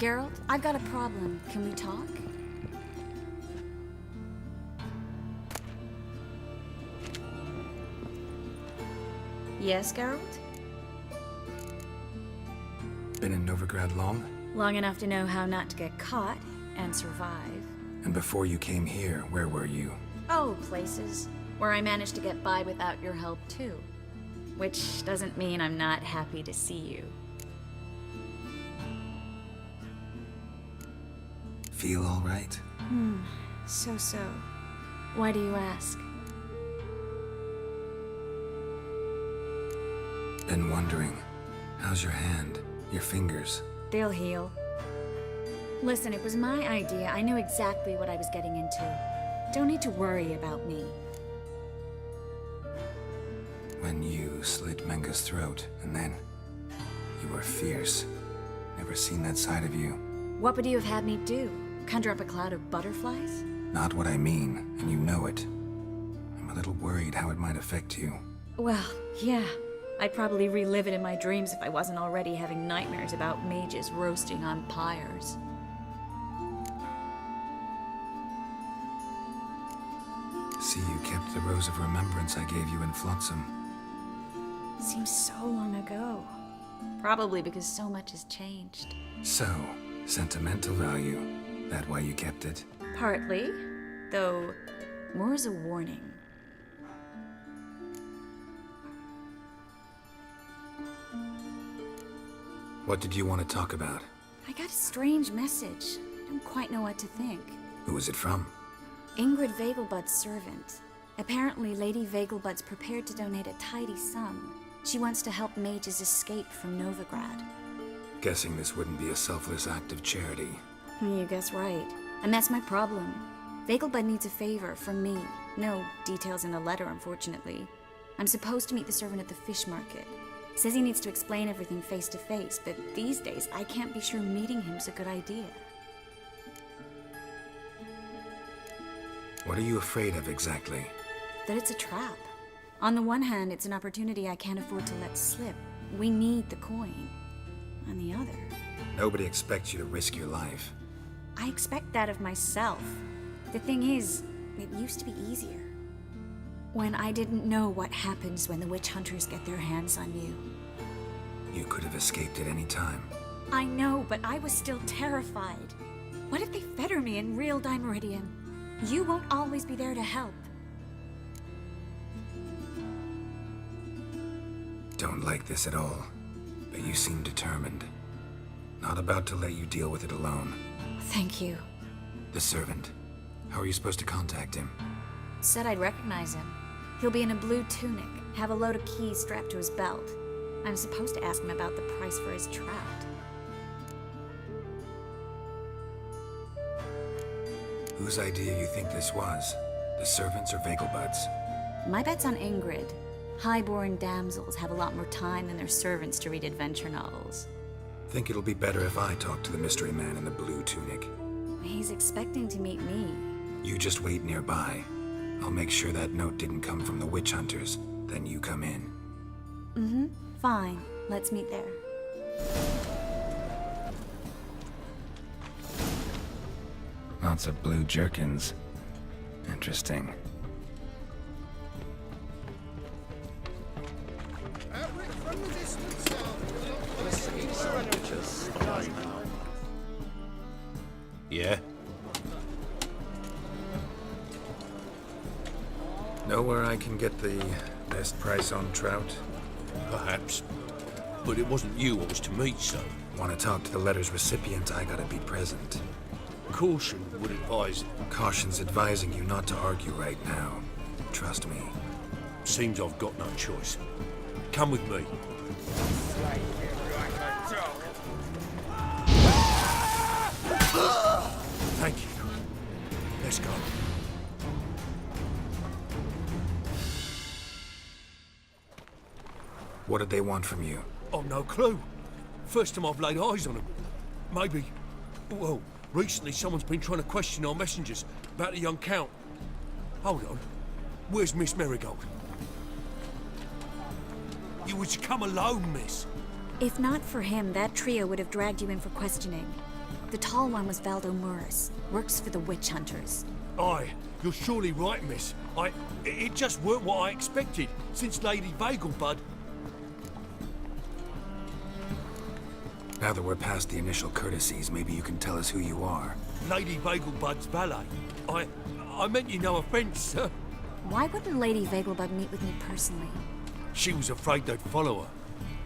Geralt, I've got a problem. Can we talk? Yes, Geralt? Been in Novigrad long? Long enough to know how not to get caught and survive. And before you came here, where were you? Oh, places where I managed to get by without your help, too. Which doesn't mean I'm not happy to see you. Feel all right? So. Why do you ask? Been wondering. How's your hand? Your fingers? They'll heal. Listen, it was my idea. I knew exactly what I was getting into. Don't need to worry about me. When you slit Menga's throat, and then... you were fierce. Never seen that side of you. What would you have had me do? Conjure up a cloud of butterflies? Not what I mean, and you know it. I'm a little worried how it might affect you. Well, yeah. I'd probably relive it in my dreams if I wasn't already having nightmares about mages roasting on pyres. See, you kept the Rose of Remembrance I gave you in Flotsam. Seems so long ago. Probably because so much has changed. So, sentimental value. That why you kept it? Partly, though more as a warning. What did you want to talk about? I got a strange message. Don't quite know what to think. Who was it from? Ingrid Vegelbud's servant. Apparently, Lady Vegelbud's prepared to donate a tidy sum. She wants to help mages escape from Novigrad. Guessing this wouldn't be a selfless act of charity. You guess right. And that's my problem. Vegelbud needs a favor from me. No details in the letter, unfortunately. I'm supposed to meet the servant at the fish market. Says he needs to explain everything face to face, but these days I can't be sure meeting him's a good idea. What are you afraid of exactly? That it's a trap. On the one hand, it's an opportunity I can't afford to let slip. We need the coin. On the other... Nobody expects you to risk your life. I expect that of myself. The thing is, it used to be easier. When I didn't know what happens when the witch hunters get their hands on you. You could have escaped at any time. I know, but I was still terrified. What if they fetter me in real Dimeridium? You won't always be there to help. Don't like this at all, but you seem determined. Not about to let you deal with it alone. Thank you. The servant. How are you supposed to contact him? Said I'd recognize him. He'll be in a blue tunic, have a load of keys strapped to his belt. I'm supposed to ask him about the price for his trout. Whose idea you think this was? The servants or Vegelbud's? My bet's on Ingrid. Highborn damsels have a lot more time than their servants to read adventure novels. Think it'll be better if I talk to the mystery man in the blue tunic. He's expecting to meet me. You just wait nearby. I'll make sure that note didn't come from the witch hunters. Then you come in. Mm-hmm. Fine. Let's meet there. Lots of blue jerkins. Interesting. Yeah? Know where I can get the best price on trout? Perhaps. But it wasn't you I was to meet, so. Want to talk to the letter's recipient, I gotta be present. Caution would advise. Caution's advising you not to argue right now. Trust me. Seems I've got no choice. Come with me. Thank you. Let's go. What did they want from you? I've no clue. First time I've laid eyes on them. Maybe... Well, recently someone's been trying to question our messengers about the young Count. Hold on. Where's Miss Merigold? You was to come alone, miss. If not for him, that trio would have dragged you in for questioning. The tall one was Valdo Murris. Works for the witch hunters. Aye, you're surely right, miss. It just weren't what I expected, since Lady Vegelbud... Now that we're past the initial courtesies, maybe you can tell us who you are. Lady Vegelbud's valet. I meant you no offence, sir. Why wouldn't Lady Vegelbud meet with me personally? She was afraid they'd follow her.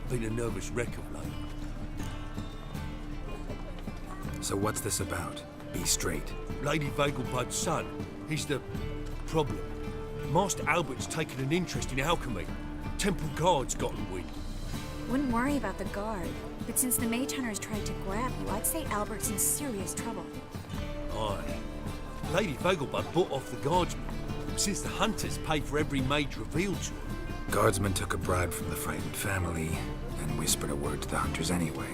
Been a nervous wreck of late. So what's this about? Be straight. Lady Vegelbud's son, he's the problem. Master Albert's taken an interest in alchemy. Temple Guard's gotten wind. Wouldn't worry about the guard, but since the mage hunters tried to grab you, I'd say Albert's in serious trouble. Aye. Lady Vegelbud bought off the guardsmen, since the hunters pay for every mage revealed to her. Guardsman took a bribe from the frightened family and whispered a word to the hunters anyway.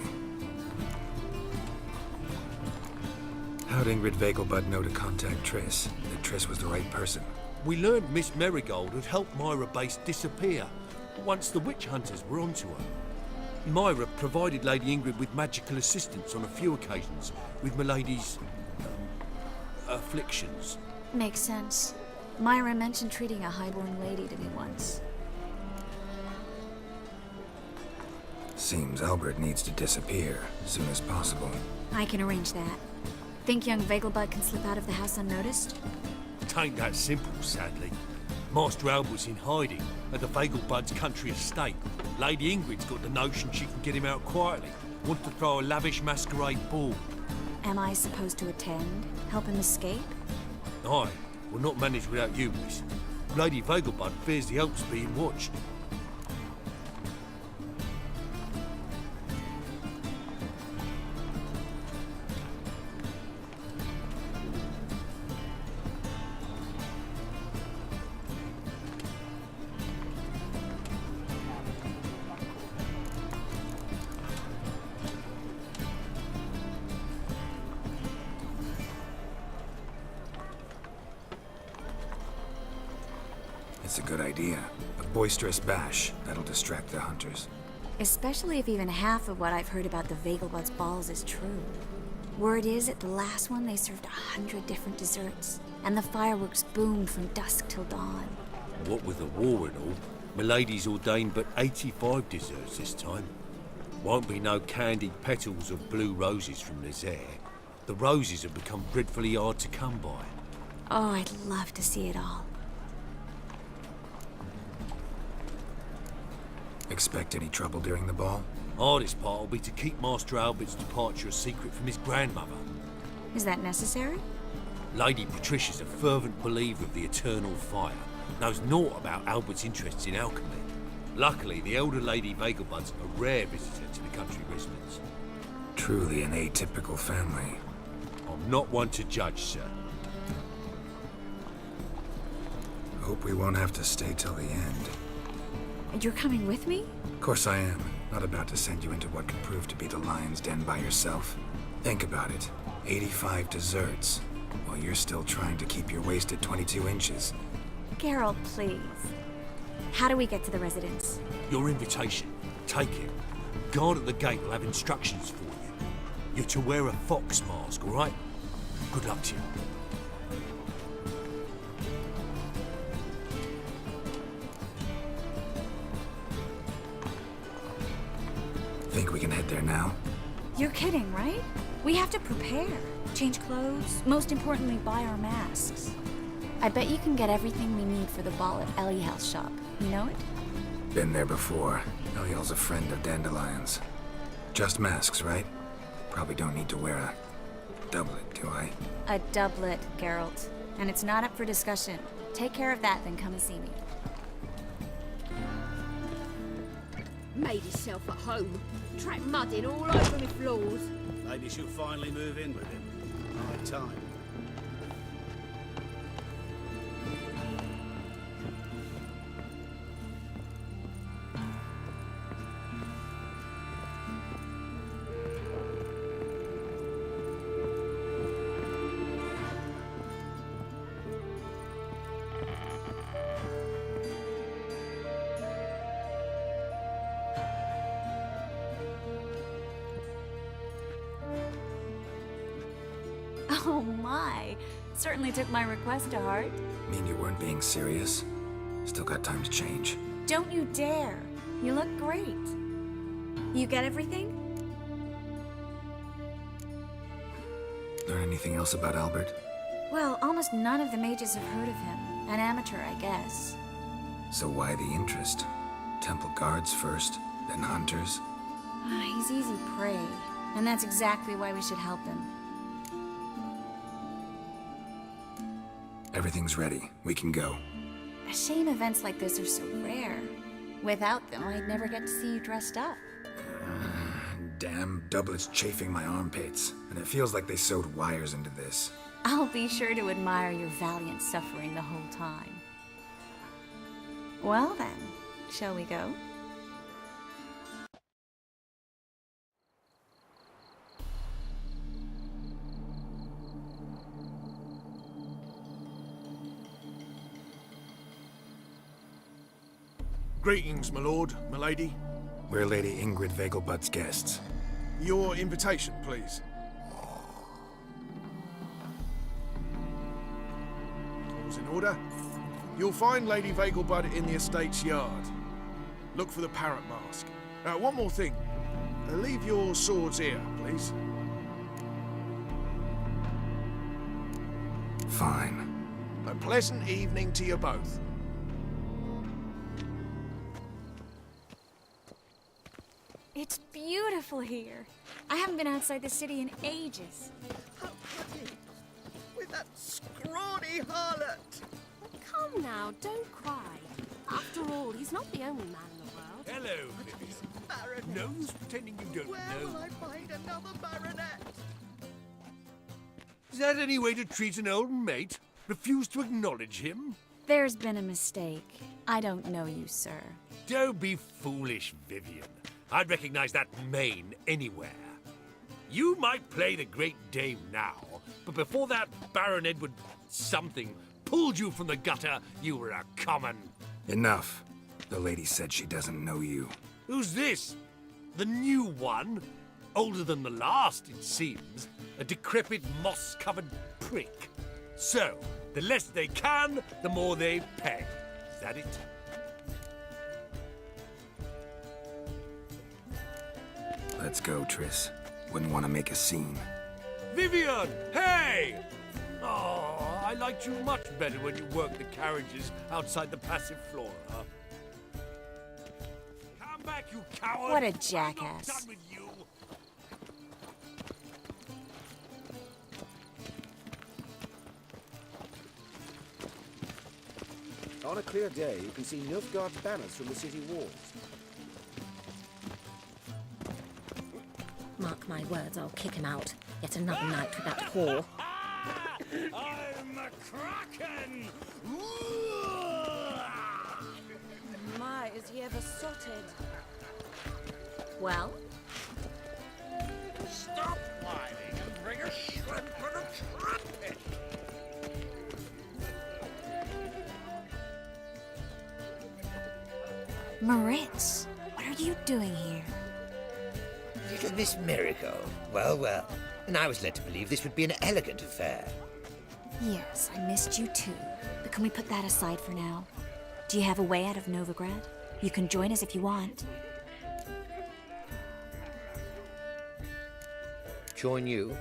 How'd Ingrid Vegelbud know to contact Triss? That Triss was the right person? We learned Miss Merigold had helped Myra Base disappear once the witch hunters were onto her. Myra provided Lady Ingrid with magical assistance on a few occasions with Milady's afflictions. Makes sense. Myra mentioned treating a highborn lady to me once. Seems Albert needs to disappear as soon as possible. I can arrange that. Think young Vegelbud can slip out of the house unnoticed? Tain't that simple, sadly. Master Albert's in hiding at the Vegelbud's country estate. Lady Ingrid's got the notion she can get him out quietly. Wants to throw a lavish masquerade ball. Am I supposed to attend? Help him escape? Aye, will not manage without you, miss. Lady Vegelbud fears the Alps being watched. It's a good idea. A boisterous bash. That'll distract the hunters. Especially if even half of what I've heard about the Vegelbud's balls is true. Word is, at the last one they served 100 different desserts, and the fireworks boomed from dusk till dawn. What with the war and all, Milady's ordained but 85 desserts this time. Won't be no candied petals of blue roses from Nazaire. The roses have become dreadfully hard to come by. Oh, I'd love to see it all. Expect any trouble during the ball? Hardest part will be to keep Master Albert's departure a secret from his grandmother. Is that necessary? Lady Patricia's a fervent believer of the eternal fire. Knows naught about Albert's interests in alchemy. Luckily, the elder Lady Vegelbud's a rare visitor to the country residence. Truly an atypical family. I'm not one to judge, sir. Hope we won't have to stay till the end. And you're coming with me? Of course I am. Not about to send you into what could prove to be the lion's den by yourself. Think about it. 85 desserts, while you're still trying to keep your waist at 22 inches. Geralt, please. How do we get to the residence? Your invitation. Take it. Guard at the gate will have instructions for you. You're to wear a fox mask, all right? Good luck to you. Think we can head there now? You're kidding, right? We have to prepare. Change clothes. Most importantly, buy our masks. I bet you can get everything we need for the ball at Eliel's shop. You know it? Been there before. Eliel's a friend of Dandelion's. Just masks, right? Probably don't need to wear a doublet, do I? A doublet, Geralt. And it's not up for discussion. Take care of that, then come and see me. Made himself at home. Track mudding all over my floors. Maybe she'll finally move in with him. High time. Oh my. Certainly took my request to heart. Mean you weren't being serious? Still got time to change. Don't you dare. You look great. You get everything? Learn anything else about Albert? Well, almost none of the mages have heard of him. An amateur, I guess. So why the interest? Temple guards first, then hunters? He's easy prey, and that's exactly why we should help him. Everything's ready. We can go. A shame events like this are so rare. Without them, I'd never get to see you dressed up. Damn doublets chafing my armpits, and it feels like they sewed wires into this. I'll be sure to admire your valiant suffering the whole time. Well then, shall we go? Greetings, my lord, my lady. We're Lady Ingrid Vegelbud's guests. Your invitation, please. All's in order. You'll find Lady Vegelbud in the estate's yard. Look for the parrot mask. One more thing. Leave your swords here, please. Fine. A pleasant evening to you both. It's beautiful here. I haven't been outside the city in ages. How pretty! With that scrawny harlot! Come now, don't cry. After all, he's not the only man in the world. Hello, Vivian. Baronet! No use pretending you don't Where know. will I find another baronet? Is that any way to treat an old mate? Refuse to acknowledge him? There's been a mistake. I don't know you, sir. Don't be foolish, Vivian. I'd recognize that mane anywhere. You might play the great dame now, but before that Baron Edward something pulled you from the gutter, you were a common. Enough. The lady said she doesn't know you. Who's this? The new one? Older than the last, it seems. A decrepit, moss-covered prick. So, the less they can, the more they pay. Is that it? Let's go, Triss. Wouldn't want to make a scene. Vivian! Hey! Oh, I liked you much better when you worked the carriages outside the passive flora. Come back, you coward! What a I'm not jackass. done with you. On a clear day, you can see Nilfgaard's banners from the city walls. Mark my words, I'll kick him out. Yet another night with that whore. I'm a kraken! My, is he ever sotted? Well? Stop whining and bring a shrimp and a trumpet! Moritz, what are you doing here? Little Miss Merigold. Well, well. And I was led to believe this would be an elegant affair. Yes, I missed you too. But can we put that aside for now? Do you have a way out of Novigrad? You can join us if you want. Join you?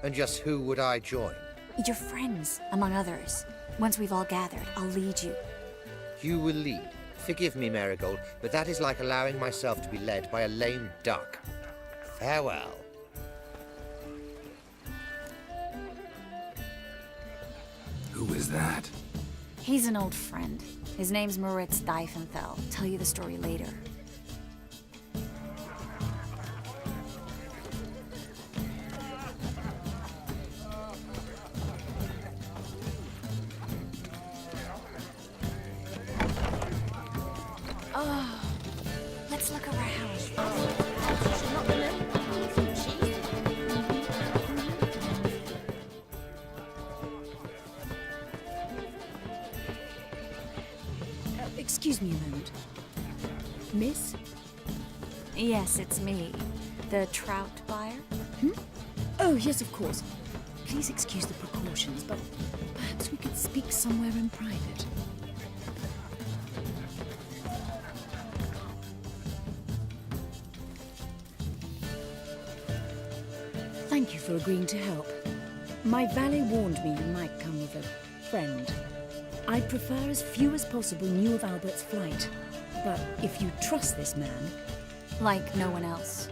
And just who would I join? Your friends, among others. Once we've all gathered, I'll lead you. You will lead. Forgive me, Merigold, but that is like allowing myself to be led by a lame duck. Farewell. Who is that? He's an old friend. His name's Moritz Diefenthal. Tell you the story later. Oh, let's look around. Excuse me a moment. Miss? Yes, it's me. The trout buyer? Oh, yes, of course. Please excuse the precautions, but perhaps we could speak somewhere in private. Thank you for agreeing to help. My valet warned me you might come with a friend. I'd prefer as few as possible knew of Albert's flight. But if you trust this man... Like no one else.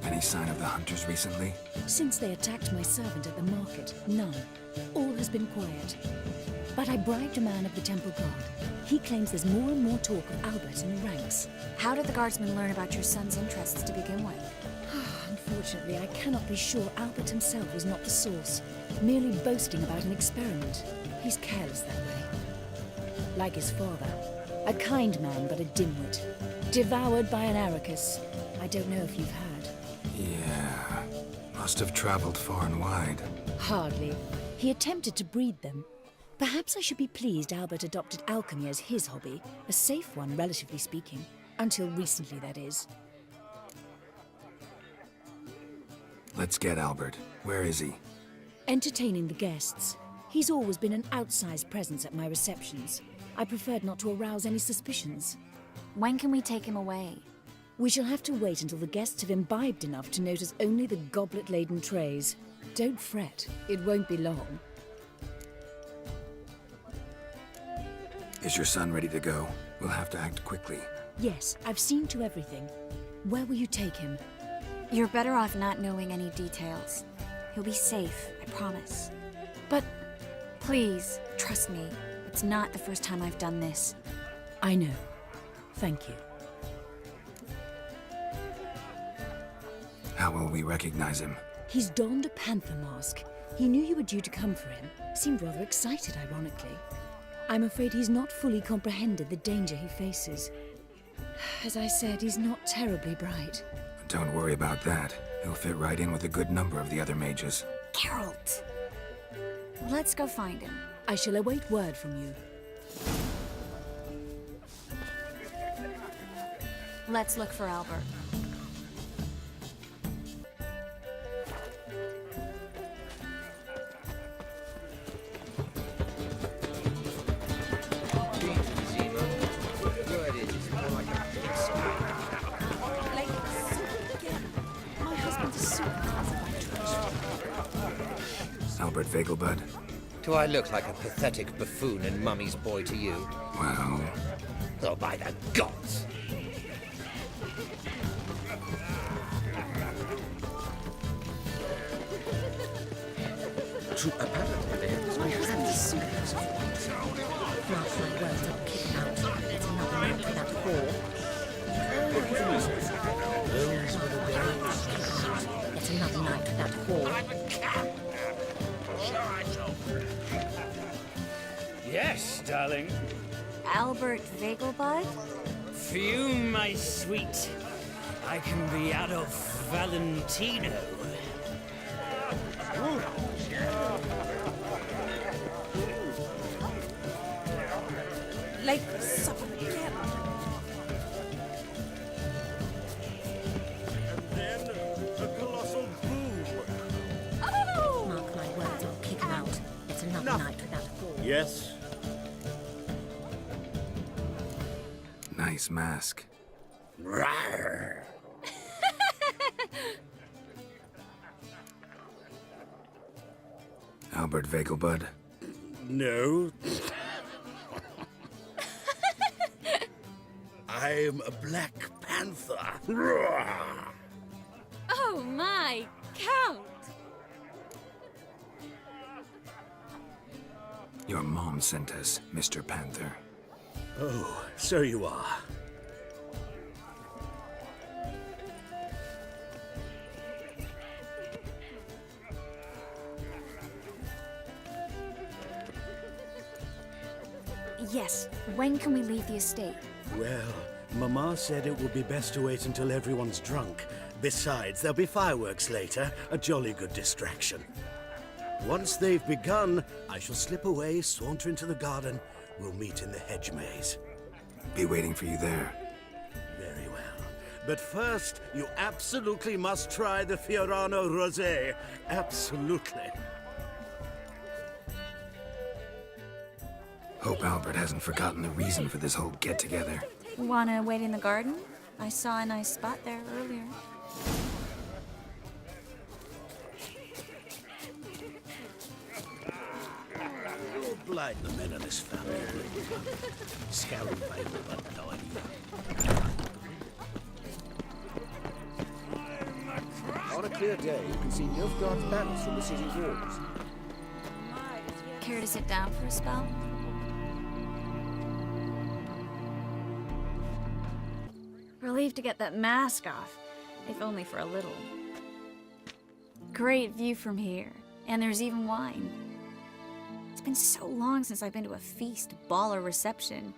Any sign of the hunters recently? Since they attacked my servant at the market, none. All has been quiet. But I bribed a man of the Temple Guard. He claims there's more and more talk of Albert in the ranks. How did the guardsmen learn about your son's interests to begin with? Unfortunately, I cannot be sure Albert himself was not the source, merely boasting about an experiment. He's careless that way. Like his father. A kind man, but a dimwit. Devoured by an Arrakis. I don't know if you've heard. Yeah. Must have traveled far and wide. Hardly. He attempted to breed them. Perhaps I should be pleased Albert adopted alchemy as his hobby. A safe one, relatively speaking. Until recently, that is. Let's get Albert. Where is he? Entertaining the guests. He's always been an outsized presence at my receptions. I preferred not to arouse any suspicions. When can we take him away? We shall have to wait until the guests have imbibed enough to notice only the goblet-laden trays. Don't fret, it won't be long. Is your son ready to go? We'll have to act quickly. Yes, I've seen to everything. Where will you take him? You're better off not knowing any details. He'll be safe, I promise. But... Please, trust me. It's not the first time I've done this. I know. Thank you. How will we recognize him? He's donned a panther mask. He knew you were due to come for him. Seemed rather excited, ironically. I'm afraid he's not fully comprehended the danger he faces. As I said, he's not terribly bright. Don't worry about that. He'll fit right in with a good number of the other mages. Geralt! Let's go find him. I shall await word from you. Let's look for Albert. Albert Vegelbud? Do I look like a pathetic buffoon and Mummy's boy to you? Well... Oh, by the gods! Apparently they have my husband's suit. Mark my words, I'll kick him out. It's another night with that whore. Those were the days. It's another night with that whore. Yes, darling. Albert Vegelbud? Fume, my sweet. I can be Adolf Valentino. Like something again. And then a colossal boom. Oh! Mark my words, I'll kick him out. It's another night with that whore. Yes? Nice mask. Rawr. Albert Vegelbud? No. I'm a Black Panther. Oh my, Count! Your mom sent us, Mr. Panther. Oh, so you are. Yes. When can we leave the estate? Well, Mama said it would be best to wait until everyone's drunk. Besides, there'll be fireworks later, a jolly good distraction. Once they've begun, I shall slip away, saunter into the garden. We'll meet in the hedge maze. Be waiting for you there. Very well. But first, you absolutely must try the Fiorano Rosé. Absolutely. Hope Albert hasn't forgotten the reason for this whole get-together. Wanna wait in the garden? I saw a nice spot there earlier. You'll blind the men of this family. Scoundrel, but no idea. On a clear day, you can see Nilfgaard's banners from the city walls. Care to sit down for a spell? Relieved to get that mask off, if only for a little. Great view from here, and there's even wine. It's been so long since I've been to a feast, ball, or reception.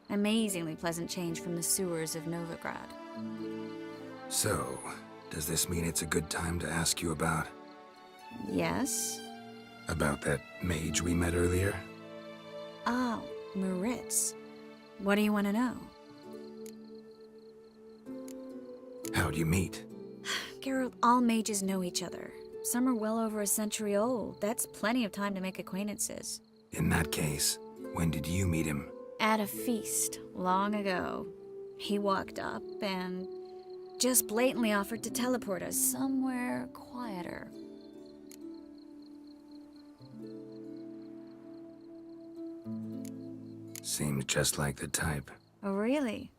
Amazingly pleasant change from the sewers of Novigrad. So, does this mean it's a good time to ask you about... Yes? About that mage we met earlier? Oh, Moritz. What do you want to know? How'd you meet? Geralt, all mages know each other. Some are well over a century old. That's plenty of time to make acquaintances. In that case, when did you meet him? At a feast, long ago. He walked up and just blatantly offered to teleport us somewhere quieter. Seemed just like the type. Oh, really?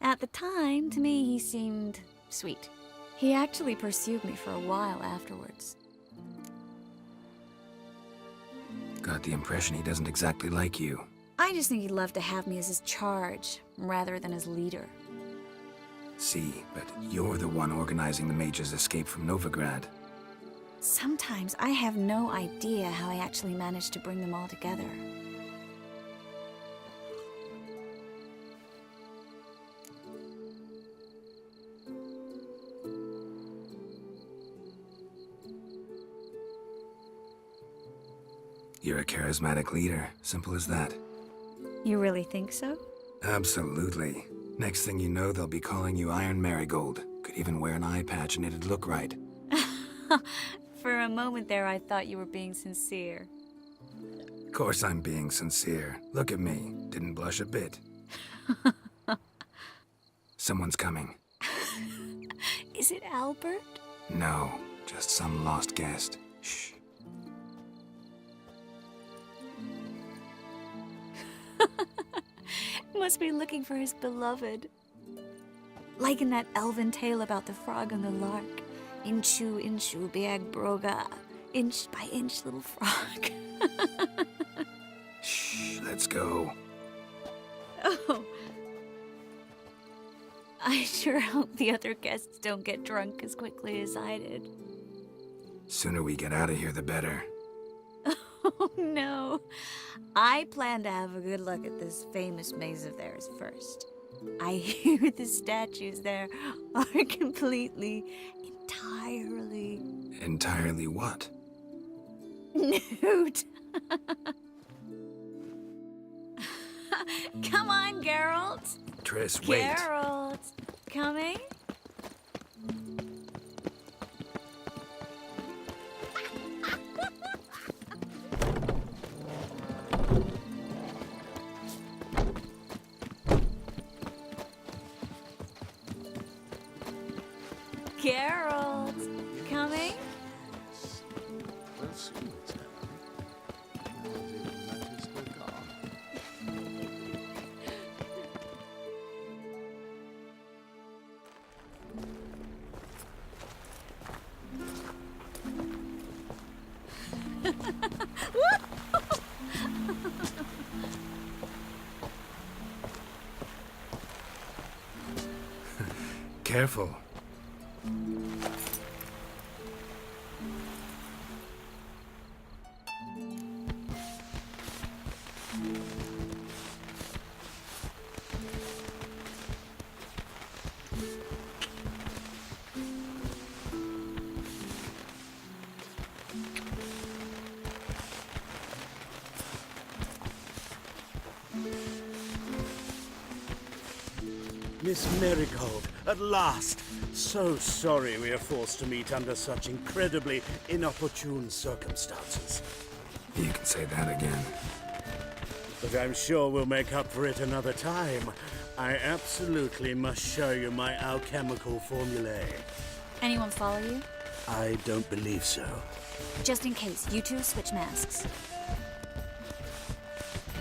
At the time, to me, he seemed sweet. He actually pursued me for a while afterwards. Got the impression he doesn't exactly like you. I just think he'd love to have me as his charge, rather than his leader. See, but you're the one organizing the mage's escape from Novigrad. Sometimes I have no idea how I actually managed to bring them all together. You're a charismatic leader. Simple as that. You really think so? Absolutely. Next thing you know, they'll be calling you Iron Merigold. Could even wear an eye patch and it'd look right. For a moment there, I thought you were being sincere. Of course I'm being sincere. Look at me. Didn't blush a bit. Someone's coming. Is it Albert? No, just some lost guest. Shh. Must be looking for his beloved. Like in that elven tale about the frog and the lark. Inchu, inchu, biag broga. Inch by inch, little frog. Shh, let's go. Oh. I sure hope the other guests don't get drunk as quickly as I did. Sooner we get out of here, the better. Oh, no. I plan to have a good look at this famous maze of theirs first. I hear the statues there are completely, entirely... Entirely what? Nude. Come on, Geralt. Triss, wait. Geralt. Coming? Geralt, coming? Let's see what's Careful. Miss Merigold, At last! So sorry we are forced to meet under such incredibly inopportune circumstances. You can say that again. But I'm sure we'll make up for it another time. I absolutely must show you my alchemical formulae. Anyone follow you? I don't believe so. Just in case, you two switch masks.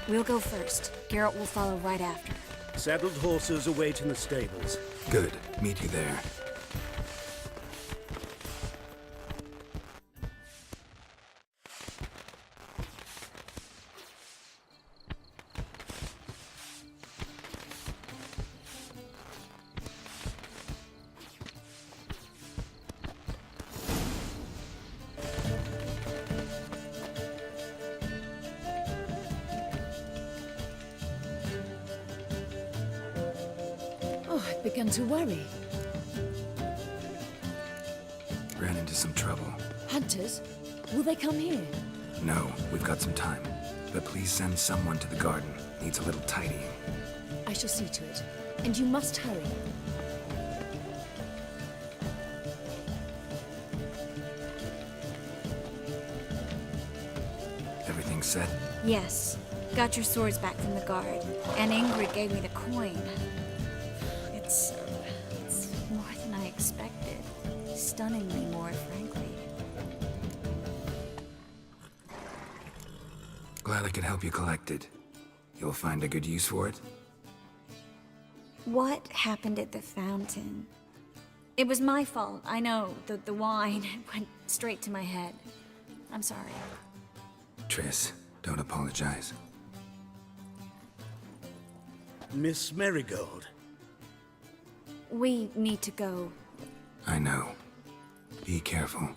We'll go first. Geralt will follow right after. Saddled horses await in the stables. Good. Meet you there. Oh, I've begun to worry. Ran into some trouble. Hunters? Will they come here? No, we've got some time. But please send someone to the garden. Needs a little tidying. I shall see to it. And you must hurry. Everything set? Yes. Got your swords back from the guard. And Ingrid gave me the coin. It's more than I expected. Stunningly more, frankly. Glad I could help you collect it. You'll find a good use for it? What happened at the fountain? It was my fault, I know. The wine went straight to my head. I'm sorry. Triss, don't apologize. Miss Merigold. We need to go. I know. Be careful.